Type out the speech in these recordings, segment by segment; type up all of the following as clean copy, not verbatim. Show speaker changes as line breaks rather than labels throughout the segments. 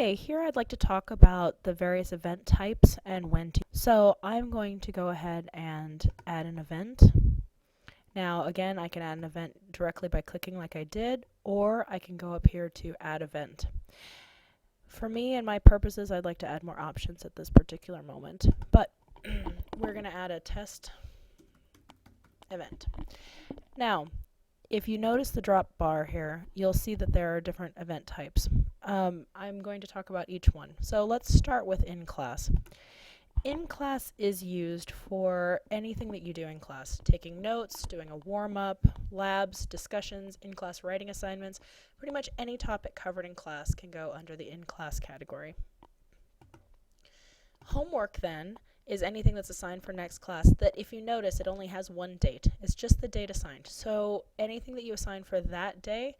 Okay, here I'd like to talk about the various event types and when to. So I'm going to go ahead and add an event. Now again, I can add an event directly by clicking like I did, or I can go up here to add event. For me and my purposes, I'd like to add more options at this particular moment, but we're going to add a test event. Now, if you notice the drop bar here, you'll see that there are different event types. I'm going to talk about each one. So let's start with in class. In class is used for anything that you do in class. Taking notes, doing a warm-up, labs, discussions, in-class writing assignments. Pretty much any topic covered in class can go under the in-class category. Homework then is anything that's assigned for next class that, if you notice, it only has one date. It's just the date assigned. So anything that you assign for that day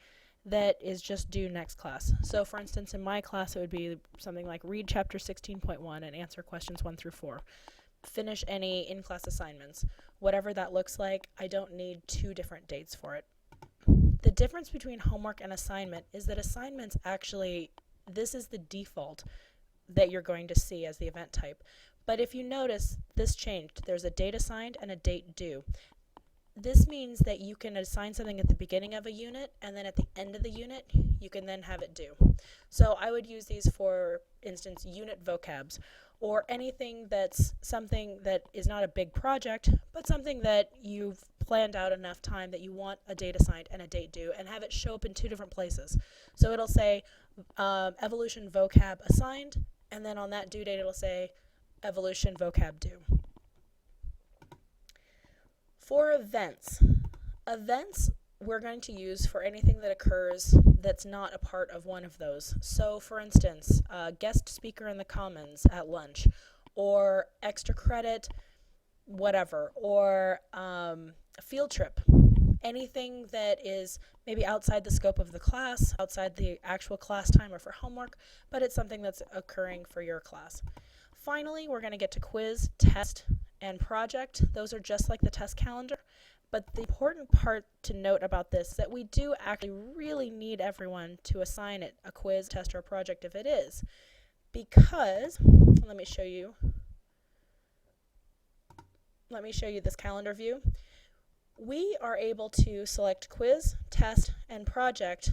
that is just due next class. So for instance, in my class it would be something like read chapter 16.1 and answer questions 1 through 4. Finish any in-class assignments. Whatever that looks like, I don't need 2 different dates for it. The difference between homework and assignment is that assignments actually, this is the default that you're going to see as the event type. But if you notice, this changed. There's a date assigned and a date due. This means that you can assign something at the beginning of a unit, and then at the end of the unit, you can then have it due. So I would use these for instance, unit vocabs, or anything that's something that is not a big project, but something that you've planned out enough time that you want a date assigned and a date due, and have it show up in 2 different places. So it'll say evolution vocab assigned, and then on that due date it'll say evolution vocab due. For events we're going to use for anything that occurs that's not a part of one of those. So for instance, guest speaker in the commons at lunch, or extra credit, whatever, or a field trip. Anything that is maybe outside the scope of the class, outside the actual class time or for homework, but it's something that's occurring for your class. Finally, we're going to get to quiz, test, and project. Those are just like the test calendar, but the important part to note about this is that we do actually really need everyone to assign it a quiz, test, or project if it is, because, let me show you this calendar view. We are able to select quiz, test, and project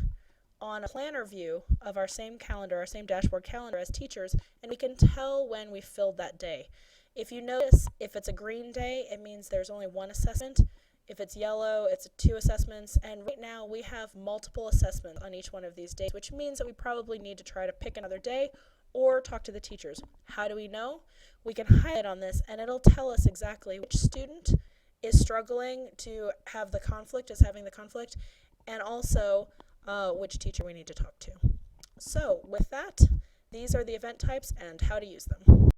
on a planner view of our same calendar, our same dashboard calendar as teachers, and we can tell when we filled that day. If you notice, if it's a green day, it means there's only 1 assessment. If it's yellow, it's 2 assessments, and right now we have multiple assessments on each one of these days, which means that we probably need to try to pick another day or talk to the teachers. How do we know? We can highlight on this, and it'll tell us exactly which student is struggling to have the conflict, is having the conflict, and also which teacher we need to talk to. So with that, these are the event types and how to use them.